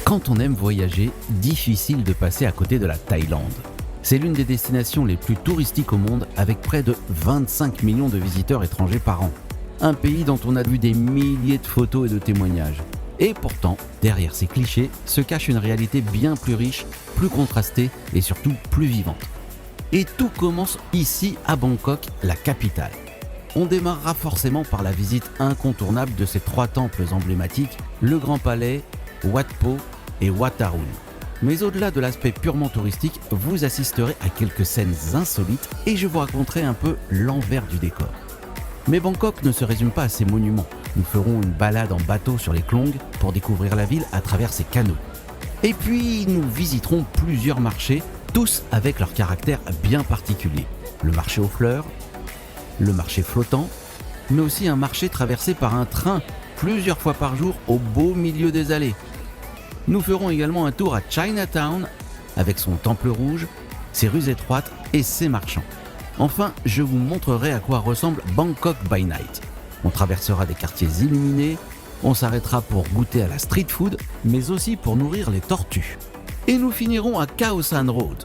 Quand on aime voyager, difficile de passer à côté de la Thaïlande. C'est l'une des destinations les plus touristiques au monde avec près de 25 millions de visiteurs étrangers par an. Un pays dont on a vu des milliers de photos et de témoignages. Et pourtant, derrière ces clichés se cache une réalité bien plus riche, plus contrastée et surtout plus vivante. Et tout commence ici à Bangkok, la capitale. On démarrera forcément par la visite incontournable de ces 3 temples emblématiques, le Grand Palais, Wat Po et Wat Arun. Mais au-delà de l'aspect purement touristique, vous assisterez à quelques scènes insolites et je vous raconterai un peu l'envers du décor. Mais Bangkok ne se résume pas à ses monuments. Nous ferons une balade en bateau sur les Klong pour découvrir la ville à travers ses canaux. Et puis nous visiterons plusieurs marchés, tous avec leur caractère bien particulier. Le marché aux fleurs, le marché flottant, mais aussi un marché traversé par un train plusieurs fois par jour au beau milieu des allées. Nous ferons également un tour à Chinatown avec son temple rouge, ses rues étroites et ses marchands. Enfin, je vous montrerai à quoi ressemble Bangkok by Night. On traversera des quartiers illuminés, on s'arrêtera pour goûter à la street food, mais aussi pour nourrir les tortues. Et nous finirons à Khao San Road,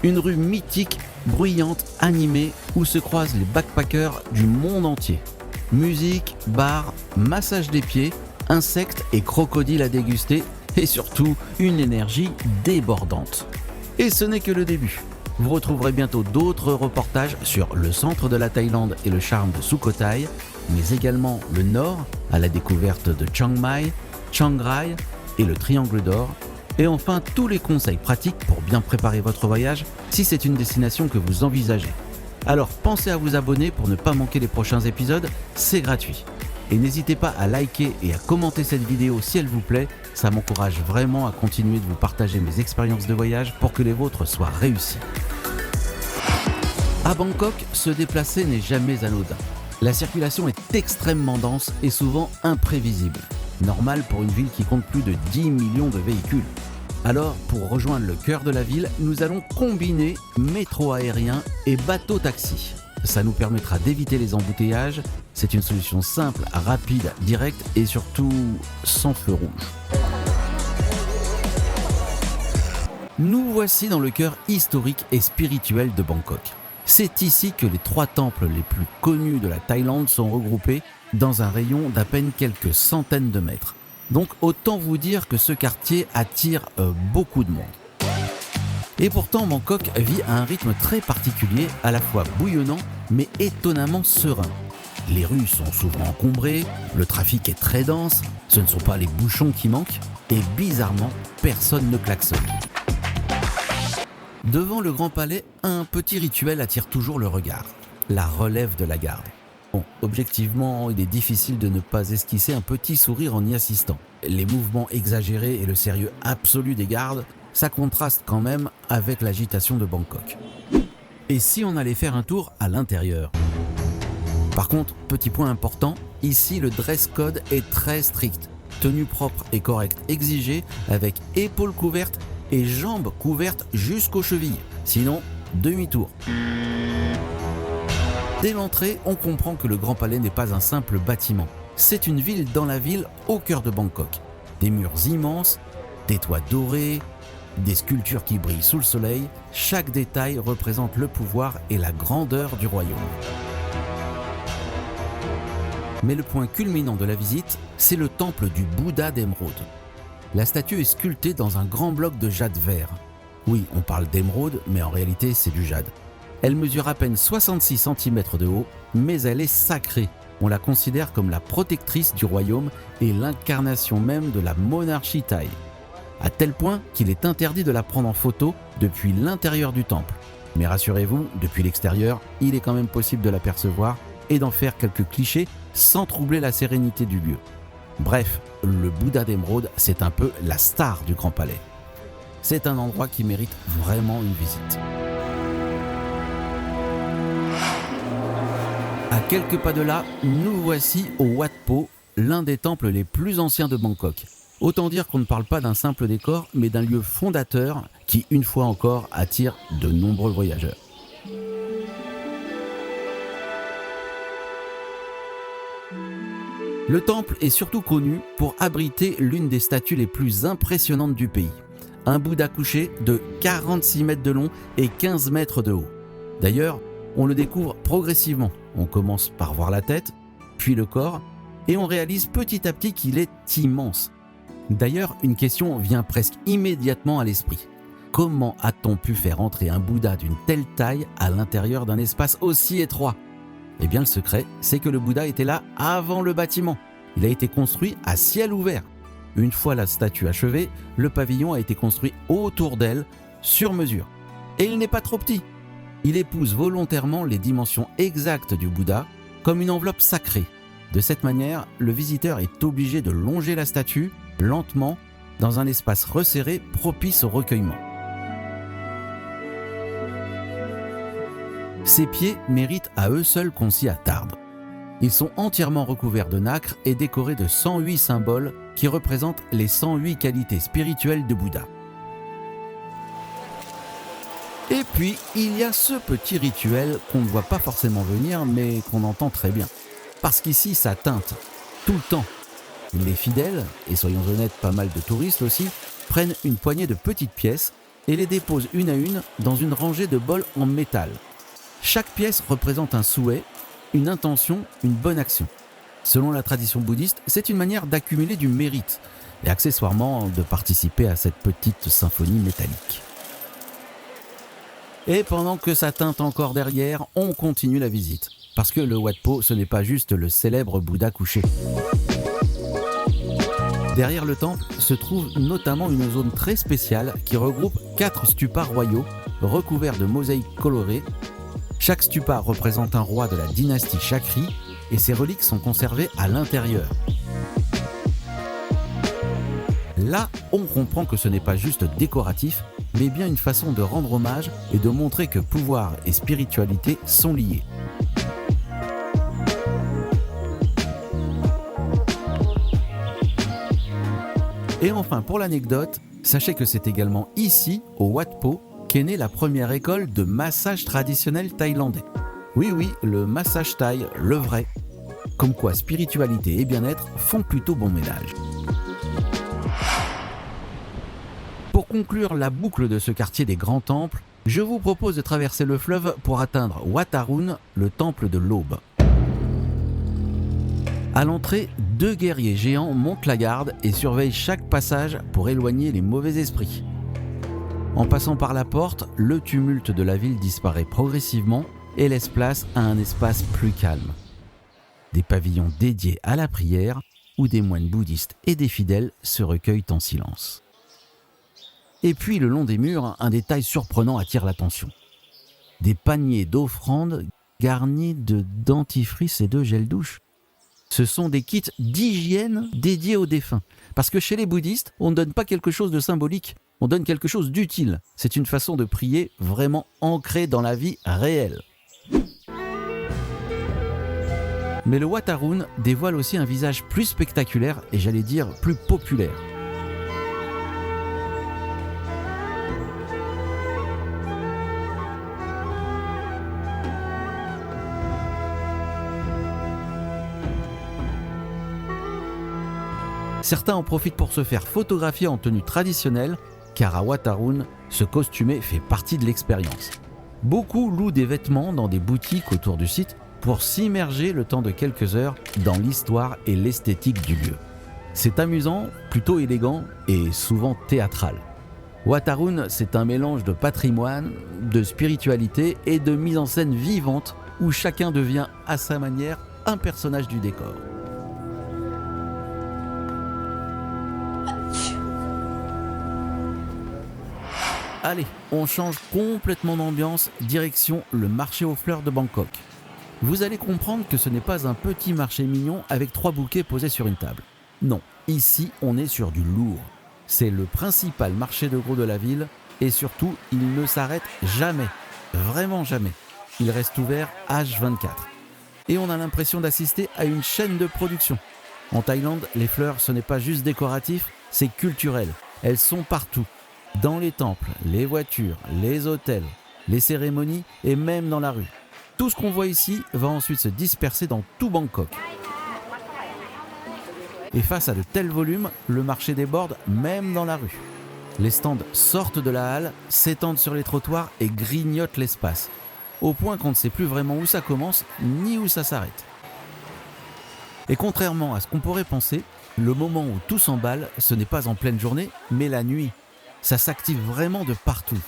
une rue mythique, bruyante, animée, où se croisent les backpackers du monde entier. Musique, bar, massage des pieds, insectes et crocodiles à déguster, et surtout une énergie débordante. Et ce n'est que le début. Vous retrouverez bientôt d'autres reportages sur le centre de la Thaïlande et le charme de Sukhothai, mais également le nord, à la découverte de Chiang Mai, Chiang Rai et le Triangle d'Or, et enfin tous les conseils pratiques pour bien préparer votre voyage si c'est une destination que vous envisagez. Alors pensez à vous abonner pour ne pas manquer les prochains épisodes, c'est gratuit. Et n'hésitez pas à liker et à commenter cette vidéo si elle vous plaît, ça m'encourage vraiment à continuer de vous partager mes expériences de voyage pour que les vôtres soient réussies. À Bangkok, se déplacer n'est jamais anodin. La circulation est extrêmement dense et souvent imprévisible. Normal pour une ville qui compte plus de 10 millions de véhicules. Alors, pour rejoindre le cœur de la ville, nous allons combiner métro aérien et bateau-taxi. Ça nous permettra d'éviter les embouteillages. C'est une solution simple, rapide, directe et surtout sans feu rouge. Nous voici dans le cœur historique et spirituel de Bangkok. C'est ici que les 3 temples les plus connus de la Thaïlande sont regroupés dans un rayon d'à peine quelques centaines de mètres. Donc autant vous dire que ce quartier attire beaucoup de monde. Et pourtant Bangkok vit à un rythme très particulier, à la fois bouillonnant mais étonnamment serein. Les rues sont souvent encombrées, le trafic est très dense, ce ne sont pas les bouchons qui manquent et bizarrement personne ne klaxonne. Devant le Grand Palais, un petit rituel attire toujours le regard, la relève de la garde. Bon, objectivement, il est difficile de ne pas esquisser un petit sourire en y assistant. Les mouvements exagérés et le sérieux absolu des gardes, ça contraste quand même avec l'agitation de Bangkok. Et si on allait faire un tour à l'intérieur ? Par contre, petit point important, ici le dress code est très strict. Tenue propre et correcte exigée avec épaules couvertes et jambes couvertes jusqu'aux chevilles. Sinon, demi-tour. Dès l'entrée, on comprend que le Grand Palais n'est pas un simple bâtiment. C'est une ville dans la ville au cœur de Bangkok. Des murs immenses, des toits dorés, des sculptures qui brillent sous le soleil. Chaque détail représente le pouvoir et la grandeur du royaume. Mais le point culminant de la visite, c'est le temple du Bouddha d'émeraude. La statue est sculptée dans un grand bloc de jade vert. Oui, on parle d'émeraude, mais en réalité c'est du jade. Elle mesure à peine 66 cm de haut, mais elle est sacrée. On la considère comme la protectrice du royaume et l'incarnation même de la monarchie thaï. À tel point qu'il est interdit de la prendre en photo depuis l'intérieur du temple. Mais rassurez-vous, depuis l'extérieur, il est quand même possible de l'apercevoir et d'en faire quelques clichés sans troubler la sérénité du lieu. Bref, le Bouddha d'émeraude, c'est un peu la star du Grand Palais. C'est un endroit qui mérite vraiment une visite. À quelques pas de là, nous voici au Wat Po, l'un des temples les plus anciens de Bangkok. Autant dire qu'on ne parle pas d'un simple décor, mais d'un lieu fondateur qui, une fois encore, attire de nombreux voyageurs. Le temple est surtout connu pour abriter l'une des statues les plus impressionnantes du pays. Un Bouddha couché de 46 mètres de long et 15 mètres de haut. D'ailleurs, on le découvre progressivement. On commence par voir la tête, puis le corps, et on réalise petit à petit qu'il est immense. D'ailleurs, une question vient presque immédiatement à l'esprit. Comment a-t-on pu faire entrer un Bouddha d'une telle taille à l'intérieur d'un espace aussi étroit ? Eh bien, le secret, c'est que le Bouddha était là avant le bâtiment. Il a été construit à ciel ouvert. Une fois la statue achevée, le pavillon a été construit autour d'elle, sur mesure. Et il n'est pas trop petit. Il épouse volontairement les dimensions exactes du Bouddha, comme une enveloppe sacrée. De cette manière, le visiteur est obligé de longer la statue, lentement, dans un espace resserré propice au recueillement. Ces pieds méritent à eux seuls qu'on s'y attarde. Ils sont entièrement recouverts de nacre et décorés de 108 symboles qui représentent les 108 qualités spirituelles de Bouddha. Et puis, il y a ce petit rituel qu'on ne voit pas forcément venir, mais qu'on entend très bien. Parce qu'ici, ça teinte, tout le temps. Les fidèles, et soyons honnêtes, pas mal de touristes aussi, prennent une poignée de petites pièces et les déposent une à une dans une rangée de bols en métal. Chaque pièce représente un souhait, une intention, une bonne action. Selon la tradition bouddhiste, c'est une manière d'accumuler du mérite et accessoirement de participer à cette petite symphonie métallique. Et pendant que ça teinte encore derrière, on continue la visite. Parce que le Wat Po, ce n'est pas juste le célèbre Bouddha couché. Derrière le temple se trouve notamment une zone très spéciale qui regroupe 4 stupas royaux recouverts de mosaïques colorées. Chaque stupa représente un roi de la dynastie Chakri et ses reliques sont conservées à l'intérieur. Là, on comprend que ce n'est pas juste décoratif, mais bien une façon de rendre hommage et de montrer que pouvoir et spiritualité sont liés. Et enfin, pour l'anecdote, sachez que c'est également ici, au Wat Po, qu'est née la première école de massage traditionnel thaïlandais. Oui, le massage thaï, le vrai. Comme quoi spiritualité et bien-être font plutôt bon ménage. Pour conclure la boucle de ce quartier des grands temples, je vous propose de traverser le fleuve pour atteindre Wat Arun, le temple de l'aube. À l'entrée, 2 guerriers géants montent la garde et surveillent chaque passage pour éloigner les mauvais esprits. En passant par la porte, le tumulte de la ville disparaît progressivement et laisse place à un espace plus calme. Des pavillons dédiés à la prière où des moines bouddhistes et des fidèles se recueillent en silence. Et puis, le long des murs, un détail surprenant attire l'attention. Des paniers d'offrandes garnis de dentifrice et de gel douche. Ce sont des kits d'hygiène dédiés aux défunts. Parce que chez les bouddhistes, on ne donne pas quelque chose de symbolique, on donne quelque chose d'utile. C'est une façon de prier vraiment ancrée dans la vie réelle. Mais le Wat Arun dévoile aussi un visage plus spectaculaire et j'allais dire plus populaire. Certains en profitent pour se faire photographier en tenue traditionnelle, car à Wat Arun, se costumer fait partie de l'expérience. Beaucoup louent des vêtements dans des boutiques autour du site pour s'immerger le temps de quelques heures dans l'histoire et l'esthétique du lieu. C'est amusant, plutôt élégant et souvent théâtral. Wat Arun, c'est un mélange de patrimoine, de spiritualité et de mise en scène vivante où chacun devient à sa manière un personnage du décor. Allez, on change complètement d'ambiance, direction le marché aux fleurs de Bangkok. Vous allez comprendre que ce n'est pas un petit marché mignon avec 3 bouquets posés sur une table. Non, ici on est sur du lourd. C'est le principal marché de gros de la ville et surtout, il ne s'arrête jamais. Vraiment jamais. Il reste ouvert H24. Et on a l'impression d'assister à une chaîne de production. En Thaïlande, les fleurs, ce n'est pas juste décoratif, c'est culturel. Elles sont partout. Dans les temples, les voitures, les hôtels, les cérémonies et même dans la rue. Tout ce qu'on voit ici va ensuite se disperser dans tout Bangkok. Et face à de tels volumes, le marché déborde même dans la rue. Les stands sortent de la halle, s'étendent sur les trottoirs et grignotent l'espace, au point qu'on ne sait plus vraiment où ça commence ni où ça s'arrête. Et contrairement à ce qu'on pourrait penser, le moment où tout s'emballe, ce n'est pas en pleine journée, mais la nuit. Ça s'active vraiment de partout.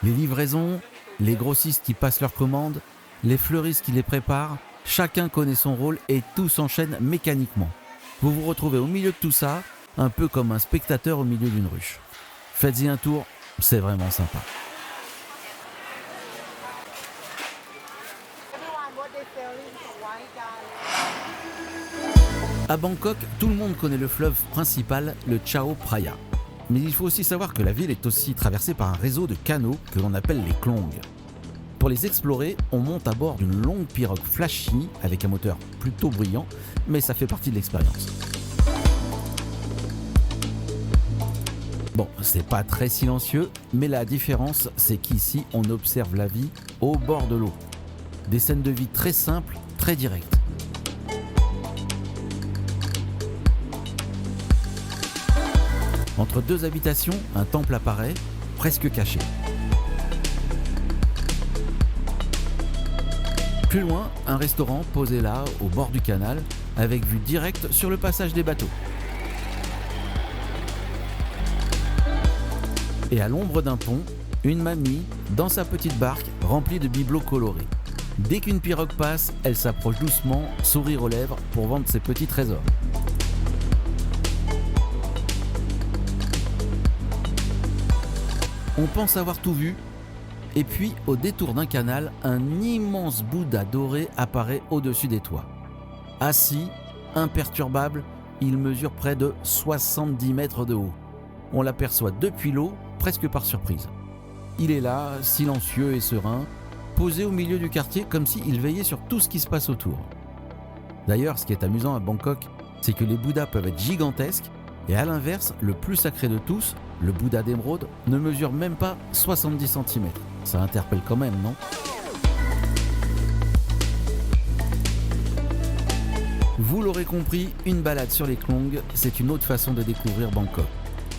Les livraisons, les grossistes qui passent leurs commandes, les fleuristes qui les préparent, chacun connaît son rôle et tout s'enchaîne mécaniquement. Vous vous retrouvez au milieu de tout ça, un peu comme un spectateur au milieu d'une ruche. Faites-y un tour, c'est vraiment sympa. À Bangkok, tout le monde connaît le fleuve principal, le Chao Phraya. Mais il faut aussi savoir que la ville est aussi traversée par un réseau de canaux que l'on appelle les klong. Pour les explorer, on monte à bord d'une longue pirogue flashy avec un moteur plutôt bruyant, mais ça fait partie de l'expérience. Bon, c'est pas très silencieux, mais la différence, c'est qu'ici, on observe la vie au bord de l'eau. Des scènes de vie très simples, très directes. Entre deux habitations, un temple apparaît, presque caché. Plus loin, un restaurant posé là, au bord du canal, avec vue directe sur le passage des bateaux. Et à l'ombre d'un pont, une mamie dans sa petite barque remplie de bibelots colorés. Dès qu'une pirogue passe, elle s'approche doucement, sourire aux lèvres pour vendre ses petits trésors. On pense avoir tout vu, et puis au détour d'un canal, un immense Bouddha doré apparaît au-dessus des toits. Assis, imperturbable, il mesure près de 70 mètres de haut. On l'aperçoit depuis l'eau, presque par surprise. Il est là, silencieux et serein, posé au milieu du quartier comme s'il veillait sur tout ce qui se passe autour. D'ailleurs, ce qui est amusant à Bangkok, c'est que les Bouddhas peuvent être gigantesques, et à l'inverse, le plus sacré de tous, le Bouddha d'émeraude, ne mesure même pas 70 cm. Ça interpelle quand même, non ? Vous l'aurez compris, une balade sur les klong, c'est une autre façon de découvrir Bangkok.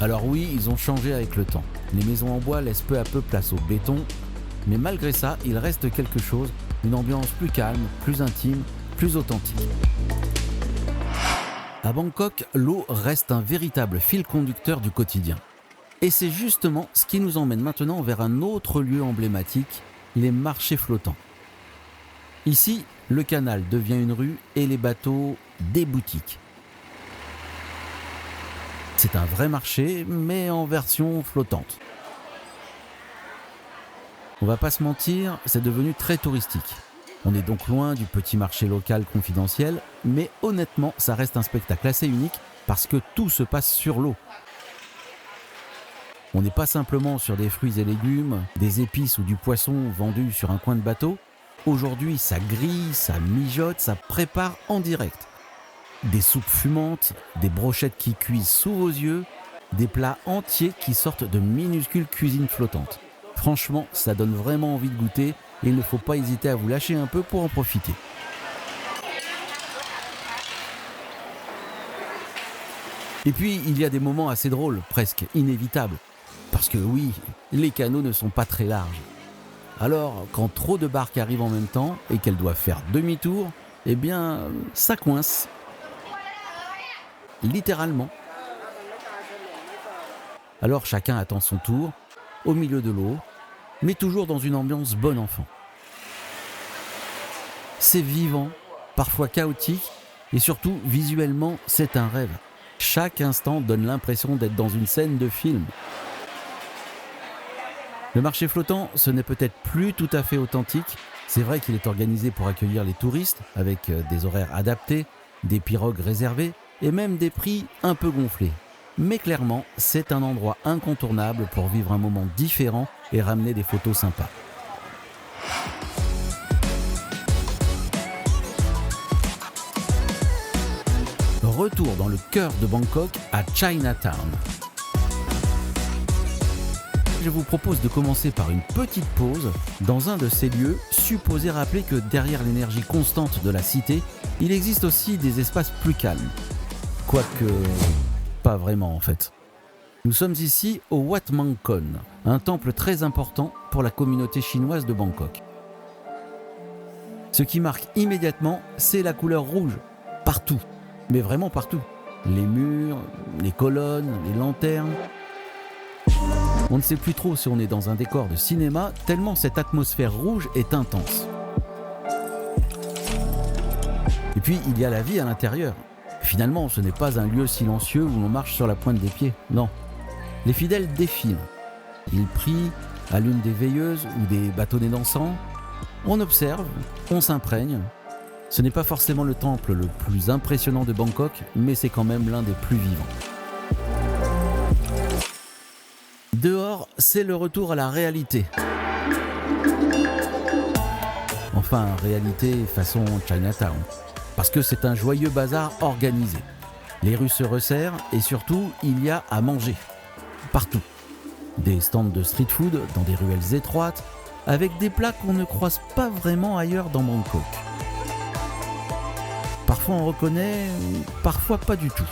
Alors oui, ils ont changé avec le temps. Les maisons en bois laissent peu à peu place au béton, mais malgré ça, il reste quelque chose, une ambiance plus calme, plus intime, plus authentique. À Bangkok, l'eau reste un véritable fil conducteur du quotidien. Et c'est justement ce qui nous emmène maintenant vers un autre lieu emblématique, les marchés flottants. Ici, le canal devient une rue et les bateaux des boutiques. C'est un vrai marché, mais en version flottante. On va pas se mentir, c'est devenu très touristique. On est donc loin du petit marché local confidentiel, mais honnêtement, ça reste un spectacle assez unique parce que tout se passe sur l'eau. On n'est pas simplement sur des fruits et légumes, des épices ou du poisson vendus sur un coin de bateau. Aujourd'hui, ça grille, ça mijote, ça prépare en direct. Des soupes fumantes, des brochettes qui cuisent sous vos yeux, des plats entiers qui sortent de minuscules cuisines flottantes. Franchement, ça donne vraiment envie de goûter et il ne faut pas hésiter à vous lâcher un peu pour en profiter. Et puis, il y a des moments assez drôles, presque inévitables. Parce que oui, les canaux ne sont pas très larges. Alors, quand trop de barques arrivent en même temps et qu'elles doivent faire demi-tour, eh bien, ça coince. Littéralement. Alors chacun attend son tour, au milieu de l'eau, mais toujours dans une ambiance bon enfant. C'est vivant, parfois chaotique, et surtout visuellement, c'est un rêve. Chaque instant donne l'impression d'être dans une scène de film. Le marché flottant, ce n'est peut-être plus tout à fait authentique. C'est vrai qu'il est organisé pour accueillir les touristes, avec des horaires adaptés, des pirogues réservées, et même des prix un peu gonflés. Mais clairement, c'est un endroit incontournable pour vivre un moment différent et ramener des photos sympas. Retour dans le cœur de Bangkok, à Chinatown. Je vous propose de commencer par une petite pause dans un de ces lieux supposés rappeler que derrière l'énergie constante de la cité, il existe aussi des espaces plus calmes. Quoique, pas vraiment en fait. Nous sommes ici au Wat Mang Kon, un temple très important pour la communauté chinoise de Bangkok. Ce qui marque immédiatement, c'est la couleur rouge. Partout, mais vraiment partout. Les murs, les colonnes, les lanternes. On ne sait plus trop si on est dans un décor de cinéma, tellement cette atmosphère rouge est intense. Et puis, il y a la vie à l'intérieur. Finalement, ce n'est pas un lieu silencieux où l'on marche sur la pointe des pieds, non. Les fidèles défilent. Ils prient à l'une des veilleuses ou des bâtonnets d'encens. On observe, on s'imprègne. Ce n'est pas forcément le temple le plus impressionnant de Bangkok, mais c'est quand même l'un des plus vivants. Dehors, c'est le retour à la réalité. Enfin, réalité façon Chinatown. Parce que c'est un joyeux bazar organisé. Les rues se resserrent et surtout, il y a à manger. Partout. Des stands de street food dans des ruelles étroites, avec des plats qu'on ne croise pas vraiment ailleurs dans Bangkok. Parfois on reconnaît, parfois pas du tout.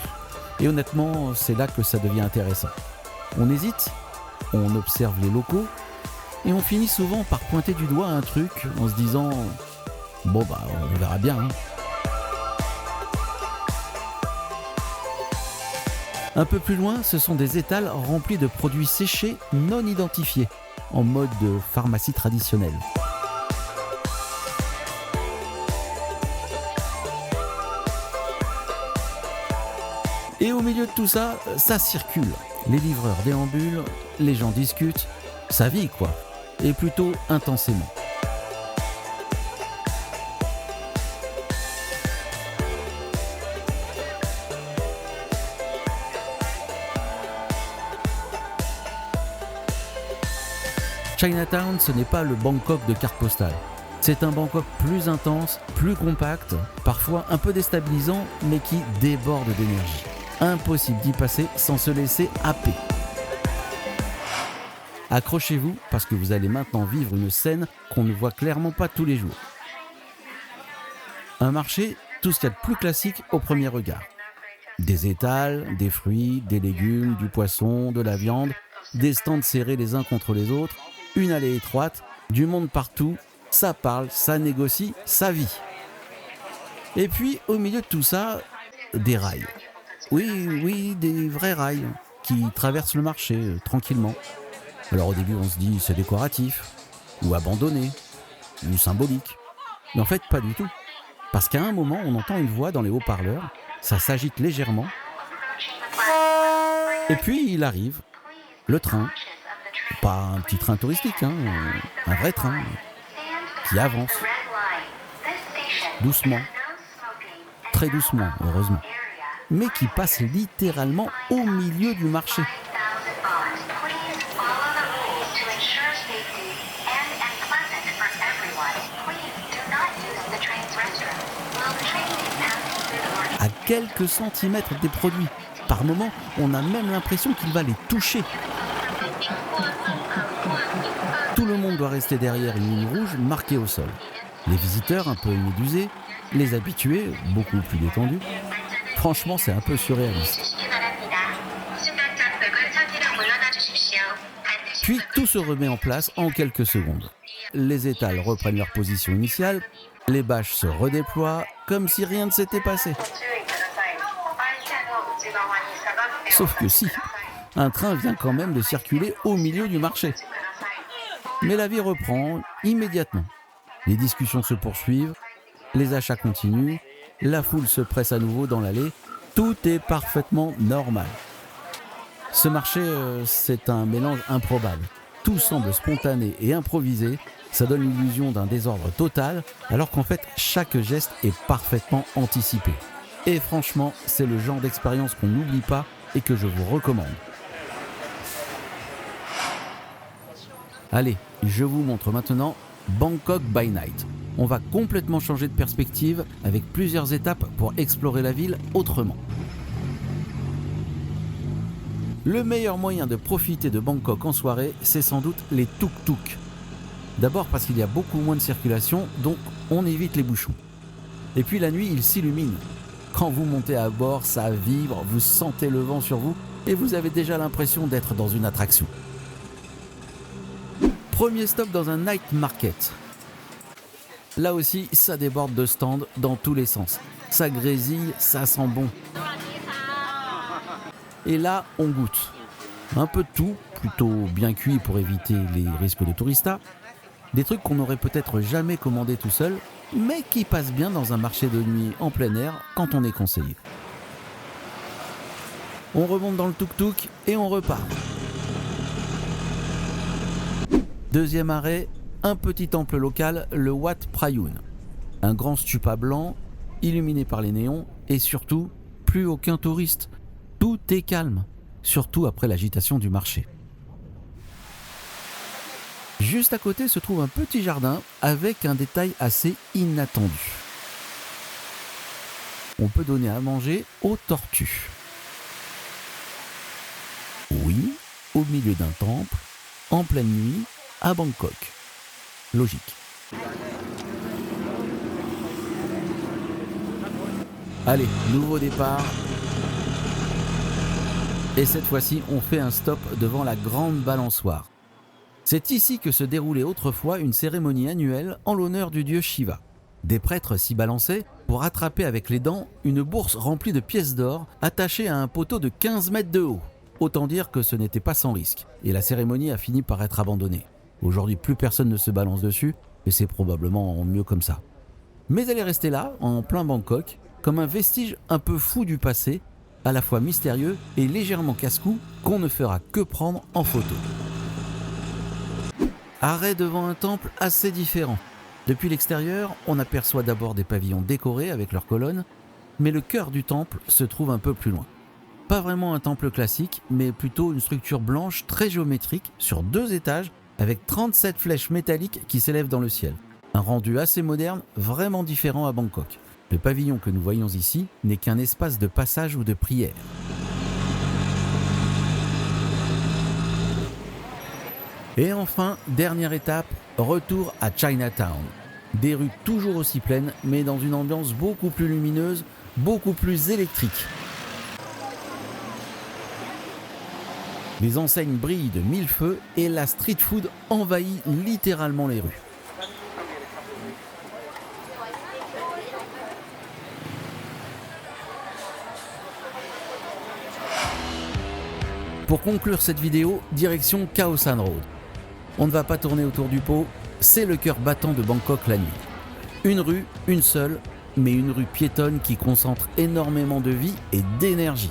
Et honnêtement, c'est là que ça devient intéressant. On hésite, on observe les locaux, et on finit souvent par pointer du doigt un truc en se disant « Bon bah, on verra bien hein. ». Un peu plus loin, ce sont des étals remplis de produits séchés non identifiés, en mode de pharmacie traditionnelle. Et au milieu de tout ça, ça circule. Les livreurs déambulent, les gens discutent, ça vit quoi, et plutôt intensément. Chinatown, ce n'est pas le Bangkok de carte postale. C'est un Bangkok plus intense, plus compact, parfois un peu déstabilisant, mais qui déborde d'énergie. Impossible d'y passer sans se laisser happer. Accrochez-vous parce que vous allez maintenant vivre une scène qu'on ne voit clairement pas tous les jours. Un marché, tout ce qu'il y a de plus classique au premier regard. Des étals, des fruits, des légumes, du poisson, de la viande, des stands serrés les uns contre les autres, une allée étroite, du monde partout, ça parle, ça négocie, ça vit. Et puis, au milieu de tout ça, des rails. Oui, des vrais rails qui traversent le marché tranquillement. Alors au début, on se dit c'est décoratif, ou abandonné, ou symbolique. Mais en fait, pas du tout. Parce qu'à un moment, on entend une voix dans les haut-parleurs, ça s'agite légèrement. Et puis, il arrive, le train. Pas un petit train touristique, hein, un vrai train qui avance doucement, très doucement, heureusement, mais qui passe littéralement au milieu du marché. À quelques centimètres des produits. Par moments, on a même l'impression qu'il va les toucher. Tout le monde doit rester derrière une ligne rouge marquée au sol. Les visiteurs un peu médusés, les habitués beaucoup plus détendus. Franchement, c'est un peu surréaliste. Puis tout se remet en place en quelques secondes. Les étals reprennent leur position initiale, les bâches se redéploient comme si rien ne s'était passé. Sauf que si, un train vient quand même de circuler au milieu du marché. Mais la vie reprend immédiatement. Les discussions se poursuivent, les achats continuent, la foule se presse à nouveau dans l'allée, tout est parfaitement normal. Ce marché, c'est un mélange improbable. Tout semble spontané et improvisé, ça donne l'illusion d'un désordre total, alors qu'en fait, chaque geste est parfaitement anticipé. Et franchement, c'est le genre d'expérience qu'on n'oublie pas et que je vous recommande. Allez, je vous montre maintenant Bangkok by Night. On va complètement changer de perspective avec plusieurs étapes pour explorer la ville autrement. Le meilleur moyen de profiter de Bangkok en soirée, c'est sans doute les tuk-tuk. D'abord parce qu'il y a beaucoup moins de circulation, donc on évite les bouchons. Et puis la nuit, il s'illumine. Quand vous montez à bord, ça vibre, vous sentez le vent sur vous et vous avez déjà l'impression d'être dans une attraction. Premier stop dans un night market. Là aussi, ça déborde de stands dans tous les sens. Ça grésille, ça sent bon. Et là, on goûte. Un peu de tout, plutôt bien cuit pour éviter les risques de tourista. Des trucs qu'on n'aurait peut-être jamais commandés tout seul, mais qui passent bien dans un marché de nuit en plein air quand on est conseillé. On remonte dans le tuk-tuk et on repart. Deuxième arrêt, un petit temple local, le Wat Prayun. Un grand stupa blanc, illuminé par les néons, et surtout, plus aucun touriste. Tout est calme, surtout après l'agitation du marché. Juste à côté se trouve un petit jardin avec un détail assez inattendu. On peut donner à manger aux tortues. Oui, au milieu d'un temple, en pleine nuit, à Bangkok. Logique. Allez, nouveau départ. Et cette fois-ci, on fait un stop devant la grande balançoire. C'est ici que se déroulait autrefois une cérémonie annuelle en l'honneur du dieu Shiva. Des prêtres s'y balançaient pour attraper avec les dents une bourse remplie de pièces d'or attachée à un poteau de 15 mètres de haut. Autant dire que ce n'était pas sans risque, et la cérémonie a fini par être abandonnée. Aujourd'hui, plus personne ne se balance dessus, et c'est probablement mieux comme ça. Mais elle est restée là, en plein Bangkok, comme un vestige un peu fou du passé, à la fois mystérieux et légèrement casse-cou, qu'on ne fera que prendre en photo. Arrêt devant un temple assez différent. Depuis l'extérieur, on aperçoit d'abord des pavillons décorés avec leurs colonnes, mais le cœur du temple se trouve un peu plus loin. Pas vraiment un temple classique, mais plutôt une structure blanche très géométrique sur 2 étages avec 37 flèches métalliques qui s'élèvent dans le ciel. Un rendu assez moderne, vraiment différent à Bangkok. Le pavillon que nous voyons ici n'est qu'un espace de passage ou de prière. Et enfin, dernière étape, retour à Chinatown. Des rues toujours aussi pleines, mais dans une ambiance beaucoup plus lumineuse, beaucoup plus électrique. Les enseignes brillent de 1000 feux et la street food envahit littéralement les rues. Pour conclure cette vidéo, direction Khao San Road. On ne va pas tourner autour du pot, c'est le cœur battant de Bangkok la nuit. Une rue, une seule, mais une rue piétonne qui concentre énormément de vie et d'énergie.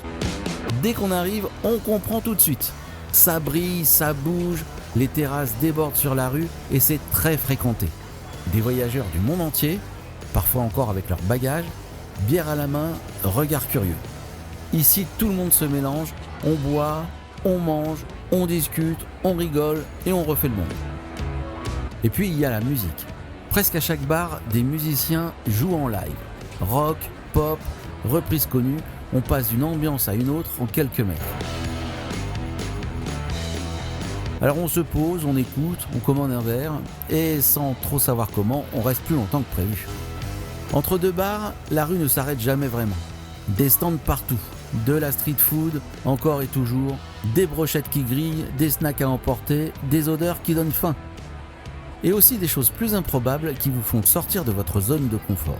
Dès qu'on arrive, on comprend tout de suite. Ça brille, ça bouge, les terrasses débordent sur la rue et c'est très fréquenté. Des voyageurs du monde entier, parfois encore avec leurs bagages, bière à la main, regard curieux. Ici, tout le monde se mélange, on boit, on mange, on discute, on rigole et on refait le monde. Et puis il y a la musique. Presque à chaque bar, des musiciens jouent en live. Rock, pop, reprises connues, on passe d'une ambiance à une autre en quelques mètres. Alors on se pose, on écoute, on commande un verre et sans trop savoir comment, on reste plus longtemps que prévu. Entre 2 bars, la rue ne s'arrête jamais vraiment. Des stands partout, de la street food, encore et toujours, des brochettes qui grillent, des snacks à emporter, des odeurs qui donnent faim. Et aussi des choses plus improbables qui vous font sortir de votre zone de confort.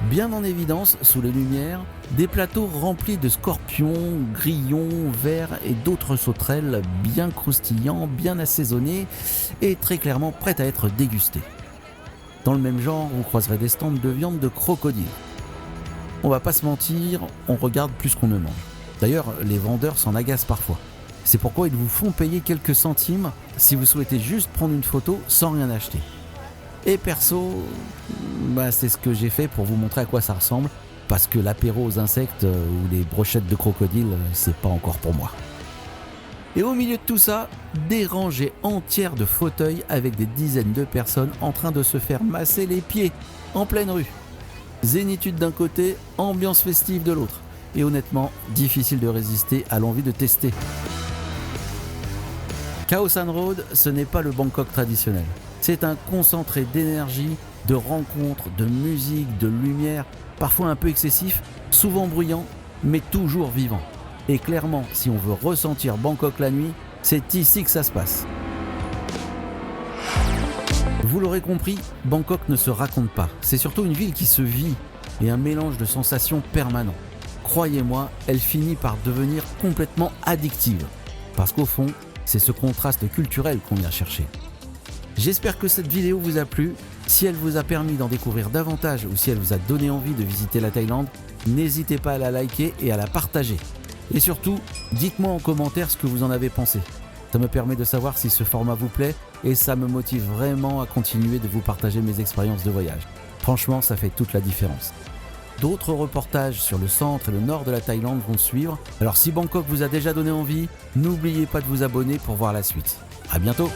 Bien en évidence, sous les lumières, des plateaux remplis de scorpions, grillons, vers et d'autres sauterelles bien croustillants, bien assaisonnés et très clairement prêts à être dégustés. Dans le même genre, vous croiserez des stands de viande de crocodile. On va pas se mentir, on regarde plus qu'on ne mange. D'ailleurs, les vendeurs s'en agacent parfois. C'est pourquoi ils vous font payer quelques centimes si vous souhaitez juste prendre une photo sans rien acheter. Et perso, c'est ce que j'ai fait pour vous montrer à quoi ça ressemble, parce que l'apéro aux insectes ou les brochettes de crocodile, c'est pas encore pour moi. Et au milieu de tout ça, des rangées entières de fauteuils avec des dizaines de personnes en train de se faire masser les pieds en pleine rue. Zénitude d'un côté, ambiance festive de l'autre. Et honnêtement, difficile de résister à l'envie de tester. Khao San Road, ce n'est pas le Bangkok traditionnel. C'est un concentré d'énergie de rencontres, de musique, de lumière, parfois un peu excessif, souvent bruyant, mais toujours vivant. Et clairement, si on veut ressentir Bangkok la nuit, c'est ici que ça se passe. Vous l'aurez compris, Bangkok ne se raconte pas. C'est surtout une ville qui se vit et un mélange de sensations permanent. Croyez-moi, elle finit par devenir complètement addictive. Parce qu'au fond, c'est ce contraste culturel qu'on vient chercher. J'espère que cette vidéo vous a plu. Si elle vous a permis d'en découvrir davantage ou si elle vous a donné envie de visiter la Thaïlande, n'hésitez pas à la liker et à la partager. Et surtout, dites-moi en commentaire ce que vous en avez pensé. Ça me permet de savoir si ce format vous plaît et ça me motive vraiment à continuer de vous partager mes expériences de voyage. Franchement, ça fait toute la différence. D'autres reportages sur le centre et le nord de la Thaïlande vont suivre. Alors si Bangkok vous a déjà donné envie, n'oubliez pas de vous abonner pour voir la suite. À bientôt!